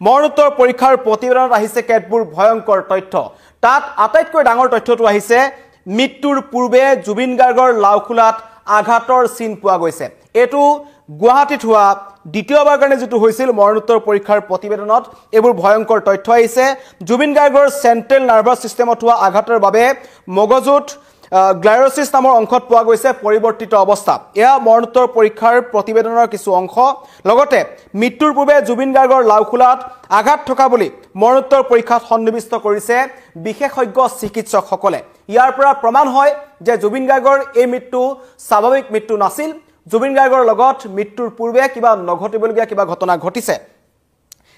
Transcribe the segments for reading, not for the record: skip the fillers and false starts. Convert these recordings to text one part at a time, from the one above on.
মৰণোত্তৰ পৰীক্ষাৰ প্ৰতিবেদনত আহিছে কেতবোৰ ভয়ংকৰ তথ্য তাত আটাইতকৈ ডাঙৰ তথ্যটো আহিছে মৃত্যুৰ পূৰ্বে জুবিন গাৰ্গৰ লাওখোলাত আঘাতৰ চিন পোৱা গৈছে এটো গুৱাহাটীত হোৱা দ্বিতীয়বাৰ কাৰণে যেটো হৈছিল মৰণোত্তৰ পৰীক্ষাৰ প্ৰতিবেদনত এবোৰ ভয়ংকৰ তথ্য আহিছে জুবিন গাৰ্গৰ সেন্ট্ৰেল নাৰ্ভাছ সিস্টেমত হোৱা আঘাতৰ বাবে মগজুত গ্লাইৰোসিস নামৰ অংশত পোৱা গৈছে পৰিৱৰ্তিত অৱস্থা এয়া মৰণোত্তৰ পৰীক্ষাৰ প্ৰতিবেদনৰ কিছু অংশ লগতে মৃত্যুৰ পূৰ্বে জুবিন গাৰ্গৰ লাওখোলাত আঘাত থকা বুলি মৰণোত্তৰ পৰীক্ষাত সন্নিবিষ্ট কৰিছে বিশেষজ্ঞ চিকিৎসকসকলে ইয়াৰ পৰা প্ৰমাণ হয় যে জুবিন গাৰ্গৰ এই মৃত্যু স্বাভাৱিক মৃত্যু নাছিল জুবিন গাৰ্গৰ লগত মৃত্যুৰ পূৰ্বে কিবা নঘটিবলগীয়া কিবা ঘটনা ঘটিছে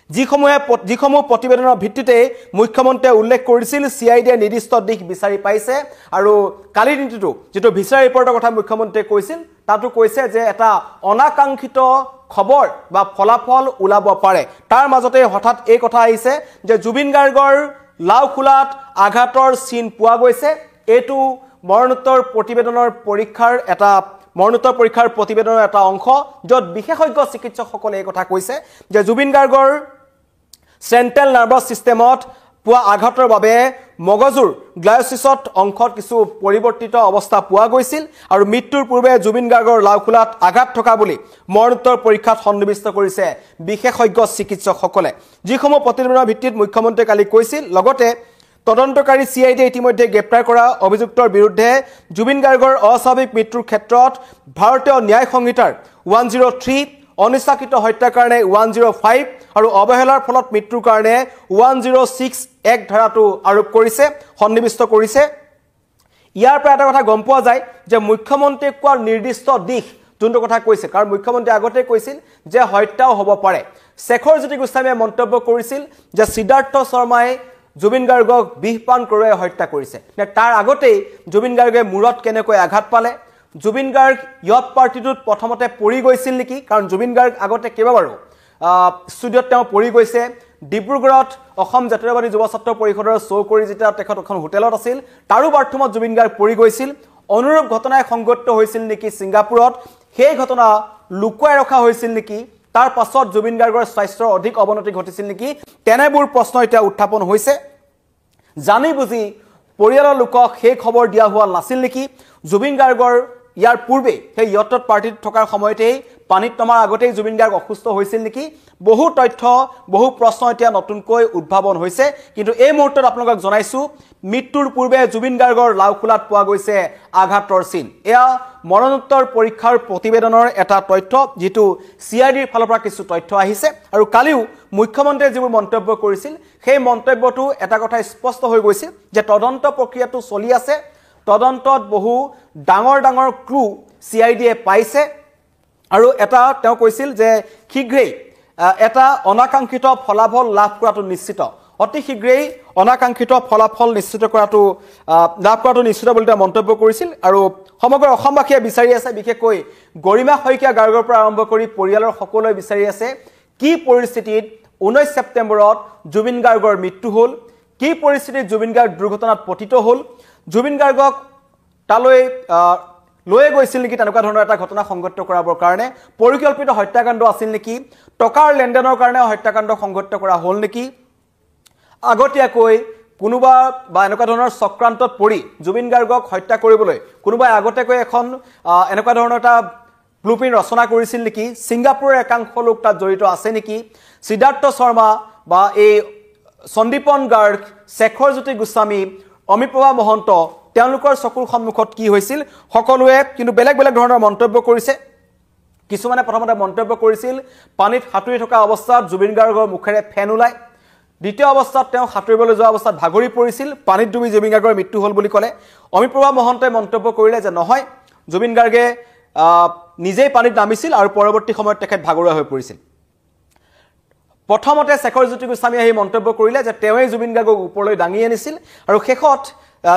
যিসমূহ প্ৰতিবেদনৰ ভিত্তিতে মুখ্যমন্ত্ৰীয়ে উল্লেখ কৰিছিল সিআইডিয়ে নিৰ্দিষ্ট দিশ বিচাৰি পাইছে আৰু কালি দিনটো যেটো ভিছাৰ ৰিপৰ্টৰ কথা মুখ্যমন্ত্ৰীয়ে কৈছিল তাতো কৈছে যে এটা অনাকাংক্ষিত খবৰ বা ফলাফল ওলাব পাৰে তাৰ মাজতে হঠাৎ এই কথা আহিছে যে জুবিন গাৰ্গৰ লাওখোলাত আঘাতৰ চিন পোৱা গৈছে এটো মৰণোত্তৰ প্ৰতিবেদনৰ প্ৰতিবেদনৰ এটা অংশ যত বিশেষজ্ঞ চিকিৎসকসকলে এই কথা কৈছে যে জুবিন গাৰ্গৰ সেন্ট্ৰেল নাৰ্ভাছ সিস্টেমত পোৱা আঘাতৰ বাবে মগজুৰ গ্লাইৰোসিছত অংশত কিছু পৰিৱৰ্তিত অৱস্থা পোৱা গৈছিল আৰু মৃত্যুৰ পূৰ্বে জুবিন গাৰ্গৰ লাওখোলাত আঘাত থকা বুলি মৰণোত্তৰ পৰীক্ষাত সন্নিবিষ্ট কৰিছে বিশেষজ্ঞ চিকিৎসকসকলে যিসমূহ প্ৰতিবেদনৰ ভিত্তিত মুখ্যমন্ত্ৰীয়ে কালি কৈছিল লগতে তদন্তকাৰী সিআইডি ইতিমধ্যে গ্ৰেপ্তাৰ কৰা অভিযুক্তৰ বিৰুদ্ধে জুবিন গাৰ্গৰ অস্বাভাৱিক মৃত্যুৰ ক্ষেত্ৰত ভাৰতীয় ন্যায় সংহিতাৰ 103 অনিচ্ছাকৃত হত্যাৰ কাৰণে 105 আৰু অৱহেলাৰ ফলত মৃত্যুৰ কাৰণে 106 এক ধাৰাটো আৰোপ কৰিছে সন্নিবিষ্ট কৰিছে ইয়াৰ পৰা এটা কথা গম পোৱা যায় যে মুখ্যমন্ত্ৰীয়ে কোৱা নিৰ্দিষ্ট দিশ যোনটো কথা কৈছে কাৰণ মুখ্যমন্ত্ৰীয়ে আগতে কৈছিল যে হত্যাও হ'ব পাৰে শেখৰ জ্যোতি গোস্বামীয়ে মন্তব্য কৰিছিল যে সিদ্ধাৰ্থ শৰ্মাই জুবিন গাৰ্গক বিহপান কৰি হত্যা কৰিছে তাৰ আগতেই জুবিন গাৰ্গে মূৰত কেনেকৈ আঘাত পালে জুবিন গাৰ্গ ইয়ত পাৰ্টিটোত প্ৰথমতে পৰি গৈছিল নেকি কাৰণ জুবিন গাৰ্গ আগতে কেইবাবাৰো ষ্টুডিঅত তেওঁ পৰি গৈছে ডিব্ৰুগড়ত অসম জাতীয়তাবাদী যুৱ ছাত্ৰ পৰিষদৰ শ্ব কৰি যেতিয়া তেখেত এখন হোটেলত আছিল তাৰো বাৰ্থৰুমত জুবিন গাৰ্গ পৰি গৈছিল অনুৰূপ ঘটনাই সংঘটিত হৈছিল নেকি সিংগাপুৰত সেই ঘটনা লুকুৱাই ৰখা হৈছিল নেকি তাৰ পাছত জুবিন গাৰ্গৰ স্বাস্থ্যৰ অধিক অৱনতি ঘটিছিল নেকি তেনেবোৰ প্ৰশ্ন এতিয়া উত্থাপন হৈছে জানি বুজি পৰিয়ালৰ লোকক সেই খবৰ দিয়া হোৱা নাছিল নেকি জুবিন গাৰ্গৰ ইয়াৰ পূৰ্বে সেই ইয়ত পাৰ্টিত থকাৰ সময়তেই পানীত নমাৰ আগতেই জুবিন গাৰ্গ অসুস্থ হৈছিল নেকি বহু তথ্য বহু প্ৰশ্ন এতিয়া নতুনকৈ উদ্ভাৱন হৈছে কিন্তু এই মুহূৰ্তত আপোনালোকক জনাইছো মৃত্যুৰ পূৰ্বে জুবিন গাৰ্গৰ লাওখোলাত পোৱা গৈছে আঘাতৰ চিন এয়া মৰণোত্তৰ পৰীক্ষাৰ প্ৰতিবেদনৰ এটা তথ্য যেটো সিআইডিৰ ফালৰ পৰা কিছু তথ্য আহিছে আৰু কালিও মুখ্যমন্ত্ৰীয়ে যিবোৰ মন্তব্য কৰিছিল সেই মন্তব্যটো এটা কথা স্পষ্ট হৈ গৈছিল যে তদন্ত প্ৰক্ৰিয়াটো চলি আছে তদন্তত বহু ডাঙৰ ডাঙৰ ক্লু সিআইডিয়ে পাইছে আৰু এটা তেওঁ কৈছিল যে শীঘ্ৰেই এটা অনাকাংক্ষিত ফলাফল লাভ কৰাটো নিশ্চিত অতি শীঘ্ৰেই অনাকাংক্ষিত ফলাফল নিশ্চিত কৰাটো লাভ কৰাটো নিশ্চিত বুলি তেওঁ মন্তব্য কৰিছিল আৰু সমগ্ৰ অসমবাসীয়ে বিচাৰি আছে বিশেষকৈ গৰিমা শইকীয়া গাৰ্গৰ পৰা আৰম্ভ কৰি পৰিয়ালৰ সকলোৱে বিচাৰি আছে কি পৰিস্থিতিত 19 ছেপ্টেম্বৰত জুবিন গাৰ্গৰ মৃত্যু হ'ল কি পৰিস্থিতিত জুবিন গাৰ্গ দুৰ্ঘটনাত পতিত হ'ল জুবিন গাৰ্গক তালৈ লৈ গৈছিল নেকি তেনেকুৱা ধৰণৰ এটা ঘটনা সংঘটিত কৰাবৰ কাৰণে পৰিকল্পিত হত্যাকাণ্ড আছিল নেকি টকাৰ লেনদেনৰ কাৰণে হত্যাকাণ্ড সংঘটিত কৰা হ'ল নেকি আগতীয়াকৈ কোনোবা বা এনেকুৱা ধৰণৰ চক্ৰান্তত পৰি জুবিন গাৰ্গক হত্যা কৰিবলৈ কোনোবাই আগতীয়াকৈ এখন এনেকুৱা ধৰণৰ এটা ব্লুপ্ৰিন্ট ৰচনা কৰিছিল নেকি সিংগাপুৰৰ একাংশ লোক তাত জড়িত আছে নেকি সিদ্ধাৰ্থ শৰ্মা বা এই সন্দীপন গাৰ্গ শেখৰ জ্যোতি গোস্বামী অমিপ্ৰভা মহন্ত তেওঁলোকৰ চকুৰ সন্মুখত কি হৈছিল সকলোৱে কিন্তু বেলেগ বেলেগ ধৰণৰ মন্তব্য কৰিছে কিছুমানে প্ৰথমতে মন্তব্য কৰিছিল পানীত হাতুৰি থকা অৱস্থাত জুবিন গাৰ্গৰ মুখেৰে ফেন ওলাই দ্বিতীয় অৱস্থাত তেওঁ হাতুৰিবলৈ যোৱা অৱস্থাত ভাগৰি পৰিছিল পানীত ডুবি জুবিন গাৰ্গৰ মৃত্যু হ'ল বুলি ক'লে অমিপ্ৰভা মহন্তই মন্তব্য কৰিলে যে নহয় জুবিন গাৰ্গে নিজেই পানীত নামিছিল আৰু পৰৱৰ্তী সময়ত তেখেত ভাগৰুৱা হৈ পৰিছিল প্ৰথমতে শেখৰ জ্যোতি গোস্বামী আহি মন্তব্য কৰিলে যে তেওঁই জুবিন গাৰ্গক ওপৰলৈ দাঙি আনিছিল আৰু শেষত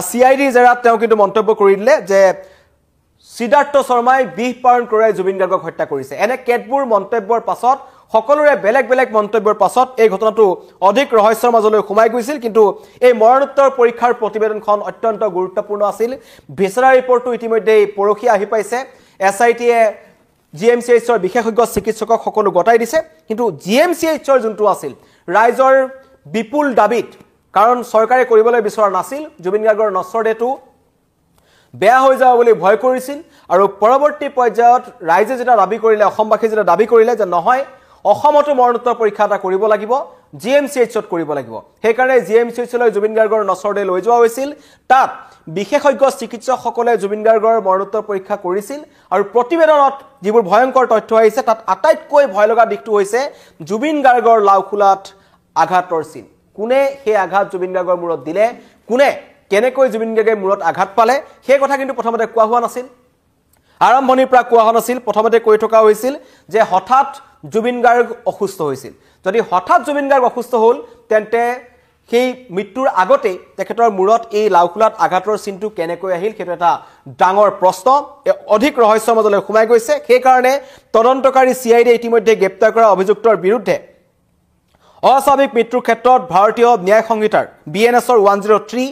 সিআইডি জেৰাত তেওঁ কিন্তু মন্তব্য কৰি দিলে যে সিদ্ধাৰ্থ শৰ্মাই বিহপান কৰি জুবিন গাৰ্গক হত্যা কৰিছে এনে কেতবোৰ মন্তব্যৰ পাছত সকলোৰে বেলেগ বেলেগ মন্তব্যৰ পাছত এই ঘটনাটো অধিক ৰহস্যৰ মাজলৈ সোমাই গৈছিল কিন্তু এই মৰণোত্তৰ পৰীক্ষাৰ প্ৰতিবেদনখন অত্যন্ত গুৰুত্বপূৰ্ণ আছিল ভিছাৰা ৰিপৰ্টটো ইতিমধ্যে পৰখি আহি পাইছে এছআইটিয়ে জিএমচিএইচৰ বিশেষজ্ঞ চিকিৎসকক সকলো গতাই দিছে কিন্তু জিএমচিএইচৰ যোনটো আছিল ৰাইজৰ বিপুল দাবীত কাৰণ চৰকাৰে কৰিবলৈ বিচৰা নাছিল জুবিন গাৰ্গৰ নশ্বৰ দেহটো বেয়া হৈ যাব বুলি ভয় কৰিছিল আৰু পৰৱৰ্তী পৰ্যায়ত ৰাইজে যেটা দাবী কৰিলে অসমবাসী যেটা দাবী কৰিলে যে নহয় অসমতো মৰণোত্তৰ পৰীক্ষা এটা কৰিব লাগিব জিএমচিএইচত কৰিব লাগিব সেইকাৰণে জিএমচিএইচলৈ জুবিন গাৰ্গৰ নশ্বৰ দেহ লৈ যোৱা হৈছিল তাত বিশেষজ্ঞ চিকিৎসকসকলে জুবিন গাৰ্গৰ মৰণোত্তৰ পৰীক্ষা কৰিছিল আৰু প্ৰতিবেদনত যিবোৰ ভয়ংকৰ তথ্য আহিছে তাত আটাইতকৈ ভয় লগা দিশটো হৈছে জুবিন গাৰ্গৰ লাওখোলাত আঘাতৰ চিন কোনে সেই আঘাত জুবিন গাৰ্গৰ মূৰত দিলে কোনে কেনেকৈ জুবিন গাৰ্গে মূৰত আঘাত পালে সেই কথা কিন্তু প্ৰথমতে কোৱা হোৱা নাছিল আৰম্ভণিৰ পৰা কোৱা হোৱা নাছিল প্ৰথমতে কৈ থকা হৈছিল যে হঠাৎ জুবিন গাৰ্গ অসুস্থ হৈছিল যদি হঠাৎ জুবিন গাৰ্গ অসুস্থ হ'ল তেন্তে সেই মৃত্যুৰ আগতে তেখেতৰ মূৰত এই লাওখোলাত আঘাতৰ চিনটো কেনেকৈ আহিল সেইটো এটা ডাঙৰ প্ৰশ্ন অধিক ৰহস্যৰ মাজলৈ সোমাই গৈছে সেই কাৰণে তদন্তকাৰী সিআইডি ইতিমধ্যে গ্ৰেপ্তাৰ কৰা অভিযুক্তৰ বিৰুদ্ধে অস্বাভাৱিক মৃত্যুৰ ক্ষেত্ৰত ভাৰতীয় ন্যায় সংহিতাৰ বিএনএছৰ 103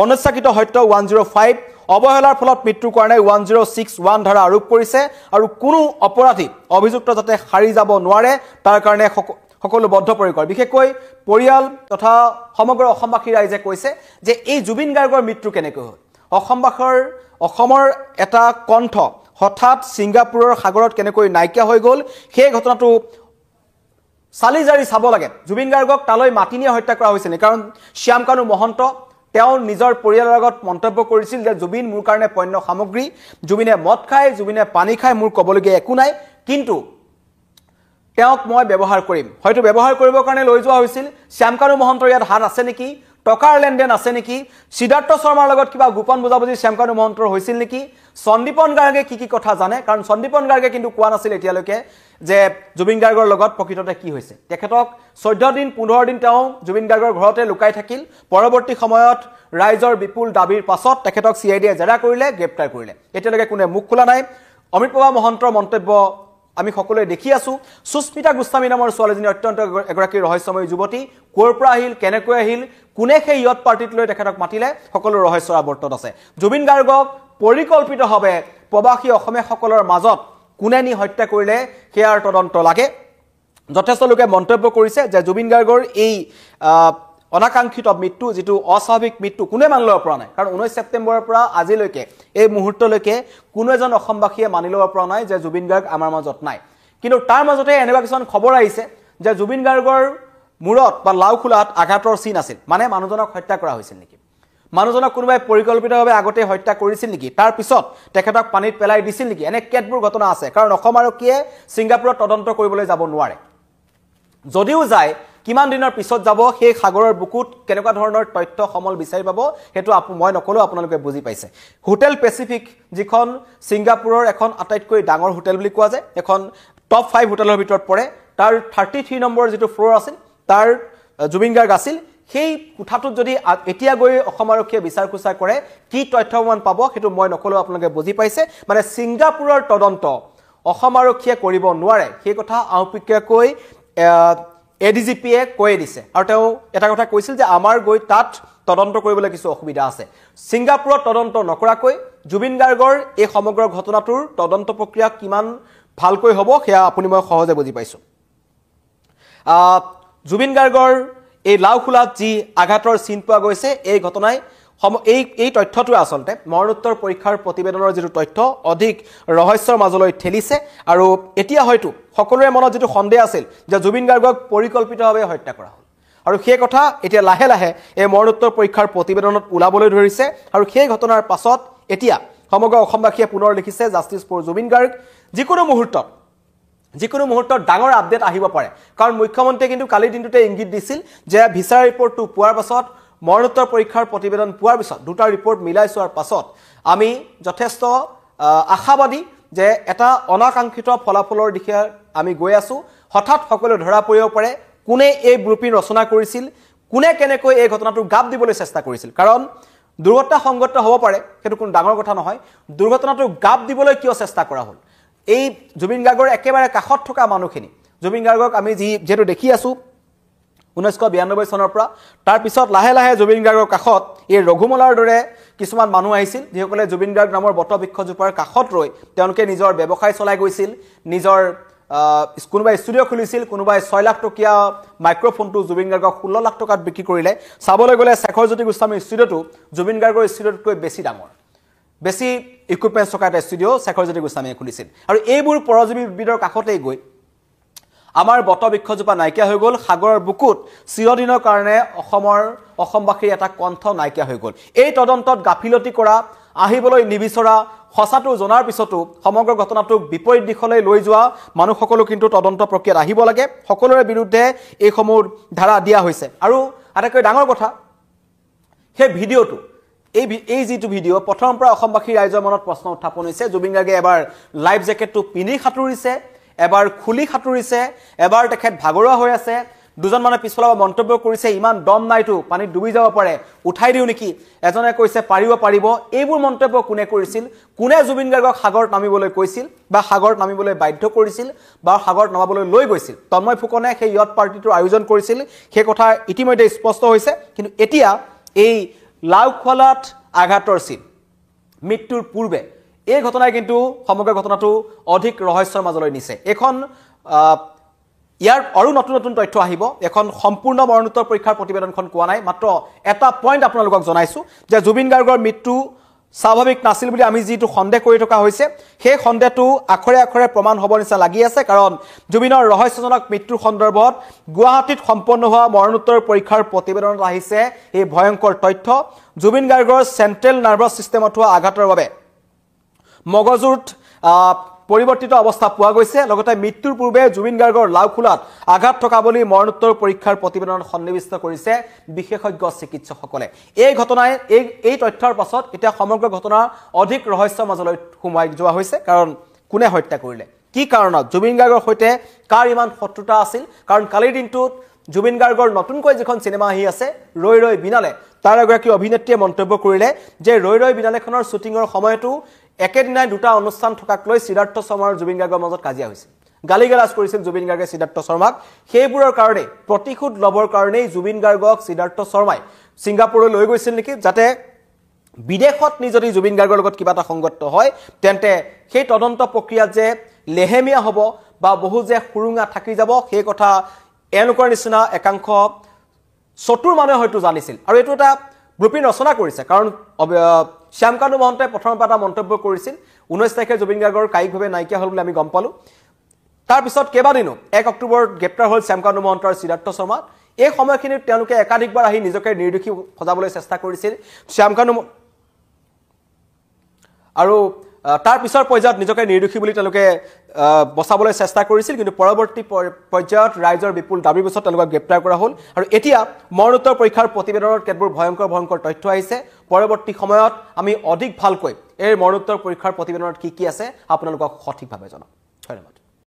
অনিচ্ছাকৃত হত্যা 105 অবহেলাৰ ফলত মৃত্যুৰ কাৰণে 1061 ধাৰা আৰোপ কৰিছে আৰু কোনো অপৰাধী অভিযুক্ত যাতে হাৰি যাব নোৱাৰে তাৰ কাৰণে সকলো বদ্ধপৰিকৰ বিশেষকৈ পৰিয়াল তথা সমগ্ৰ অসমবাসী ৰাইজে কৈছে যে এই জুবিন গাৰ্গৰ মৃত্যু কেনেকৈ হ'ল অসমৰ এটা কণ্ঠ হঠাৎ ছিংগাপুৰৰ সাগৰত কেনেকৈ নাইকিয়া হৈ গ'ল সেই ঘটনাটো চালিজাৰি চাব লাগে জুবিন গাৰ্গক তালৈ মাতি নিয়া হত্যা কৰা হৈছিল কাৰণ শ্যামকানু মহন্ত তেওঁ নিজৰ পৰিয়ালৰ লগত মন্তব্য কৰিছিল যে জুবিন মোৰ কাৰণে পণ্য সামগ্ৰী জুবিনে মদ খায় জুবিনে পানী খায় মোৰ কবলগীয়া একো নাই কিন্তু তেওঁক মই ব্যৱহাৰ কৰিম হয়তো ব্যৱহাৰ কৰিবৰ কাৰণে লৈ যোৱা হৈছিল শ্যামকানু মহন্তৰ ইয়াত হাত আছে নেকি টকাৰ লেনদেন আছে নেকি সিদ্ধাৰ্থ শৰ্মাৰ লগত কিবা গোপন বুজাবুজি শ্যামকানু মহন্তৰ হৈছিল নেকি সন্দীপন গাৰ্গে কি কথা জানে কাৰণ সন্দীপন গাৰ্গে কিন্তু কোৱা নাছিল এতিয়ালৈকে যে জুবিন গাৰ্গৰ লগত প্ৰকৃততে কি হৈছে তেখেতক 14 দিন 15 দিন তেওঁ জুবিন গাৰ্গৰ ঘৰতে লুকাই থাকিল পৰৱৰ্তী সময়ত ৰাইজৰ বিপুল দাবীৰ পাছত তেখেতক সিআইডিয়ে জেৰা কৰিলে গ্ৰেপ্তাৰ কৰিলে এতিয়ালৈকে কোনে মুখ খোলা নাই অমৃত প্ৰভা মহন্তৰ মন্তব্য আমি সকলোৱে দেখি আছো সুস্মিতা গোস্বামী নামৰ ছোৱালীজনী অত্যন্ত এগৰাকী ৰহস্যময় যুৱতী কোৰ পৰা আহিল কেনেকৈ আহিল কোনে সেই ইয়ত পাৰ্টিত লৈ তেখেতক মাতিলে সকলো ৰহস্যৰ আৱৰ্তত আছে জুবিন গাৰ্গক পৰিকল্পিতভাৱে প্ৰবাসী অসমীয়াসকলৰ মাজত কোনে নি হত্যা কৰিলে সেয়াৰ তদন্ত লাগে যথেষ্ট লোকে মন্তব্য কৰিছে যে জুবিন গাৰ্গৰ এই অনাকাংক্ষিত মৃত্যু যেটো অস্বাভাৱিক মৃত্যু কোনে মানি ল'ব পৰা নাই কাৰণ 19 ছেপ্টেম্বৰৰ পৰা আজিলৈকে এই মুহূৰ্তলৈকে কোনো এজন অসমবাসীয়ে মানি ল'ব পৰা নাই যে জুবিন গাৰ্গ আমাৰ মাজত নাই কিন্তু তাৰ মাজতে এনেকুৱা কিছুমান খবৰ আহিছে যে জুবিন গাৰ্গৰ মূৰত বা লাওখোলাত আঘাতৰ চিন আছিল মানে মানুহজনক হত্যা কৰা হৈছিল নেকি মানুহজনক কোনোবাই পৰিকল্পিতভাৱে আগতে হত্যা কৰিছিল নেকি তাৰ পিছত তেখেতক পানীত পেলাই দিছিল নেকি এনে কেতবোৰ ঘটনা আছে কাৰণ অসম আৰক্ষীয়ে ছিংগাপুৰত তদন্ত কৰিবলৈ যাব নোৱাৰে যদিও যায় কিমান দিনৰ পিছত যাব সেই সাগৰৰ বুকুত কেনেকুৱা ধৰণৰ তথ্য সমল বিচাৰি পাব হেতু মই নকলো আপোনালোকে বুজি পাইছে হোটেল পেচিফিক যিখন ছিংগাপুৰৰ এখন আটাইতকৈ ডাঙৰ হোটেল বুলি কোৱা যায় এখন টপ 5 হোটেলৰ ভিতৰত পৰে তাৰ 33 নম্বৰ যেটো ফ্লোৰ আছিল তাৰ জুবিন গাৰ্গ আছিল সেই কোঠাটোত যদি এতিয়া গৈ অসম আৰক্ষীয়ে বিচাৰ কুচাৰ কৰে কি তথ্যমান পাব হেতু মই নকলো আপোনালোকে বুজি পাইছে মানে ছিংগাপুৰৰ তদন্ত অসম আৰক্ষীয়ে কৰিব নোৱাৰে সেই কথা আউপিককৈ এডিজিপিয়ে কৈ দিছে আৰু তেওঁ এটা কথা কৈছিল যে আমাৰ গৈ তাত তদন্ত কৰিবলৈ কিছু অসুবিধা আছে ছিংগাপুৰত তদন্ত নকৰাকৈ জুবিন গাৰ্গৰ এই সমগ্ৰ ঘটনাটোৰ তদন্ত প্ৰক্ৰিয়া কিমান ভালকৈ হ'ব সেয়া আপুনি মই সহজে বুজি পাইছো জুবিন গাৰ্গৰ এই লাওখোলাত যি আঘাতৰ চিন পোৱা গৈছে এই ঘটনাই এই তথ্যটো আসলতে মৰণোত্তৰ পৰীক্ষাৰ প্ৰতিবেদনৰ যেটো তথ্য অধিক ৰহস্যৰ মাজলৈ ঠেলিছে আৰু এতিয়া হয়তো সকলোৰে মনত যেটো সন্দেহ আছিল যে জুবিন গাৰ্গক পৰিকল্পিতভাৱে হত্যা কৰা হ'ল আৰু সেই কথা এতিয়া লাহে লাহে এই মৰণোত্তৰ পৰীক্ষাৰ প্ৰতিবেদনত ওলাবলৈ ধৰিছে আৰু সেই ঘটনাৰ পাছত এতিয়া সমগ্ৰ অসমবাসীয়ে পুনৰ লিখিছে জাষ্টিস ফৰ জুবিন গাৰ্গ যিকোনো মুহূৰ্তত ডাঙৰ আপডেট আহিব পাৰে কাৰণ মুখ্যমন্ত্ৰীয়ে কিন্তু কালি দিনটোতে ইংগিত দিছিল যে ভিসা ৰিপৰ্টটো পোৱাৰ পাছত মৰণোত্তৰ পৰীক্ষাৰ প্ৰতিবেদন পোৱাৰ পিছত দুটা ৰিপৰ্ট মিলাই চোৱাৰ পাছত আমি যথেষ্ট আশাবাদী যে এটা অনাকাংক্ষিত ফলাফলৰ দিশে আমি গৈ আছো হঠাৎ সকলো ধৰা পৰিব পাৰে কোনে এই ব্লুপ্ৰিন্ট ৰচনা কৰিছিল কোনে কেনেকৈ এই ঘটনাটো গাপ দিবলৈ চেষ্টা কৰিছিল কাৰণ দুৰ্ঘটনা সংগত হ'ব পাৰে সেইটো কোনো ডাঙৰ কথা নহয় দুৰ্ঘটনাটো গাপ দিবলৈ কিয় চেষ্টা কৰা হ'ল এই জুবিন গাৰ্গৰ একেবাৰে কাখত থকা মানুহখিনি জুবিন গাৰ্গক আমি যেটো দেখি আছো 1992 চনৰ পৰা তাৰ পিছত লাহে লাহে জুবিন গাৰ্গৰ কাখত এই ৰঘুমলাৰ দৰে কিছুমান মানুহ আহিছিল যিসকলে জুবিন গাৰ্গ নামৰ বটবৃক্ষ জোপাৰ কাখত ৰৈ তেওঁলোকে নিজৰ ব্যৱসায় চলাই গৈছিল নিজৰ কোনোবাই ষ্টুডিঅ' খুলিছিল, কোনোবাই 6 লাখ টকীয়া মাইক্ৰফোনটো জুবিন গাৰ্গক 16 লাখ টকাত বিক্ৰী কৰিলে। চাবলৈ গ'লে শেখৰজ্যোতি গোস্বামীৰ ষ্টুডিঅ'টো জুবিন গাৰ্গৰ ষ্টুডিঅ'তকৈ বেছি ডাঙৰ, বেছি ইকুইপমেণ্টছ থকা এটা ষ্টুডিঅ' শেখৰজ্যোতি গোস্বামীয়ে খুলিছিল। আৰু এইবোৰ পৰজীৱী উদ্ভিদৰ কাষতেই গৈ আমাৰ বটবৃক্ষজোপা নাইকিয়া হৈ গ'ল, সাগৰৰ বুকুত চিৰদিনৰ কাৰণে অসমবাসীৰ এটা কণ্ঠ নাইকিয়া হৈ গ'ল। এই তদন্তত গাফিলতি কৰা, আহিবলৈ নিবিচৰা, সঁচাটো জনাৰ পিছতো সমগ্ৰ ঘটনাটোক বিপৰীত দিশলৈ লৈ যোৱা মানুহসকলো কিন্তু তদন্ত প্ৰক্ৰিয়াত আহিব লাগে। সকলোৰে বিৰুদ্ধে এইসমূহ ধাৰা দিয়া হৈছে। আৰু আটাইতকৈ ডাঙৰ কথা, সেই ভিডিঅ'টো এই যিটো ভিডিঅ' প্ৰথমৰ পৰা অসমবাসী ৰাইজৰ মনত প্ৰশ্ন উত্থাপন হৈছে। জুবিন গাৰ্গে এবাৰ লাইফ জেকেটটো পিন্ধি সাঁতুৰিছে, এবাৰ খুলি সাঁতুৰিছে, এবাৰ তেখেত ভাগৰুৱা হৈ আছে। দুজন মানে পিছফালৰ মন্তব্য কৰিছে, ইমান দম নাইতো, পানীত ডুবি যাব পাৰে, উঠাই দিওঁ নেকি। এজনে কৈছে পাৰিব। এইবোৰ মন্তব্য কোনে কৰিছিল? কোনে জুবিন গাৰ্গক সাগৰত নামিবলৈ কৈছিল বা সাগৰত নামিবলৈ বাধ্য কৰিছিল বা সাগৰত নামাবলৈ লৈ গৈছিল? তন্ময় ফুকনে সেই য়ট পাৰ্টিটোৰ আয়োজন কৰিছিল, সেই কথা ইতিমধ্যে স্পষ্ট হৈছে। কিন্তু এতিয়া এই লাওখোলাত আঘাতৰ চিন, মৃত্যুৰ পূৰ্বে এই ঘটনাই কিন্তু সমগ্ৰ ঘটনাটো অধিক ৰহস্যৰ মাজলৈ নিছে। এখন ইয়াৰ আৰু নতুন নতুন তথ্য আহিব। এখন সম্পূৰ্ণ মৰণোত্তৰ পৰীক্ষাৰ প্ৰতিবেদনখন কোৱা নাই, মাত্ৰ এটা পইণ্ট আপোনালোকক জনাইছোঁ যে জুবিন গাৰ্গৰ মৃত্যু স্বাভাৱিক নাছিল বুলি আমি যিটো সন্দেহ কৰি থকা হৈছে, সেই সন্দেহটো আখৰে আখৰে প্ৰমাণ হ'ব নিচিনা লাগি আছে। কাৰণ জুবিনৰ ৰহস্যজনক মৃত্যুৰ সন্দৰ্ভত গুৱাহাটীত সম্পন্ন হোৱা মৰণোত্তৰ পৰীক্ষাৰ প্ৰতিবেদনত আহিছে এই ভয়ংকৰ তথ্য। জুবিন গাৰ্গৰ চেণ্ট্ৰেল নাৰ্ভাছ ছিষ্টেমত হোৱা আঘাতৰ বাবে মগজুত পৰিৱৰ্তিত অৱস্থা পোৱা গৈছে। লগতে মৃত্যুৰ পূৰ্বে জুবিন গাৰ্গৰ লাওখোলাত আঘাত থকা বুলি মৰণোত্তৰ পৰীক্ষাৰ প্ৰতিবেদনত সন্নিৱিষ্ট কৰিছে বিশেষজ্ঞ চিকিৎসকসকলে। এই ঘটনাই এই তথ্যৰ পাছত এতিয়া সমগ্ৰ ঘটনা অধিক ৰহস্যৰ মাজলৈ সোমাই যোৱা হৈছে। কাৰণ কোনে হত্যা কৰিলে, কি কাৰণত, জুবিন গাৰ্গৰ সৈতে কাৰ ইমান শত্ৰুতা আছিল? কাৰণ কালিৰ দিনটোত জুবিন গাৰ্গৰ নতুনকৈ যিখন চিনেমা আহি আছে ৰৈ ৰৈ বিনালে, তাৰ এগৰাকী অভিনেত্ৰীয়ে মন্তব্য কৰিলে যে ৰৈ ৰৈ বিনালেখনৰ শ্বুটিঙৰ সময়তো একেদিনাই দুটা অনুষ্ঠান থকাক লৈ সিদ্ধাৰ্থ শৰ্মা আৰু জুবিন গাৰ্গৰ মাজত কাজিয়া হৈছিল, গালি গালাজ কৰিছিল জুবিন গাৰ্গে সিদ্ধাৰ্থ শৰ্মাক। সেইবোৰৰ কাৰণে প্ৰতিশোধ ল'বৰ কাৰণেই জুবিন গাৰ্গক সিদ্ধাৰ্থ শৰ্মাই ছিংগাপুৰলৈ লৈ গৈছিল নেকি, যাতে বিদেশত নি যদি জুবিন গাৰ্গৰ লগত কিবা এটা সংগত হয় তেন্তে সেই তদন্ত প্ৰক্ৰিয়াত যে লেহেমীয়া হ'ব বা বহু যে সুৰুঙা থাকি যাব, সেই কথা এওঁলোকৰ নিচিনা একাংশ চতুৰ মানুহে হয়তো জানিছিল। আৰু এইটো এটা ব্লুপ্ৰিণ্ট ৰচনা কৰিছে। কাৰণ শ্যামকানু মহন্তই প্ৰথমৰ পৰা এটা মন্তব্য কৰিছিল, 19 তাৰিখে জুবিন গাৰ্গৰ কায়িকভাৱে নাইকিয়া হ'ল বুলি আমি গম পালোঁ। তাৰপিছত কেইবাদিনো 1 অক্টোবৰত গ্ৰেপ্তাৰ হ'ল শ্যামকানু মহন্ত আৰু সিদ্ধাৰ্থ শৰ্মা। এই সময়খিনিত তেওঁলোকে একাধিকবাৰ আহি নিজকে নিৰ্দোষী সজাবলৈ চেষ্টা কৰিছিল। শ্যামকানু আৰু তাৰ পিছৰ পৰ্যায়ত নিজকে নিৰ্দোষী বুলি তেওঁলোকে বচাবলৈ চেষ্টা কৰিছিল। কিন্তু পৰৱৰ্তী পৰ্যায়ত ৰাইজৰ বিপুল দাবীৰ পিছত তেওঁলোকক গ্ৰেপ্তাৰ কৰা হ'ল। আৰু এতিয়া মৰণোত্তৰ পৰীক্ষাৰ প্ৰতিবেদনত কেতবোৰ ভয়ংকৰ তথ্য আহিছে। পৰৱৰ্তী সময়ত আমি অধিক ভালকৈ এই মৰণোত্তৰ পৰীক্ষাৰ প্ৰতিবেদনত কি আছে আপোনালোকক সঠিকভাৱে জনাম। ধন্যবাদ।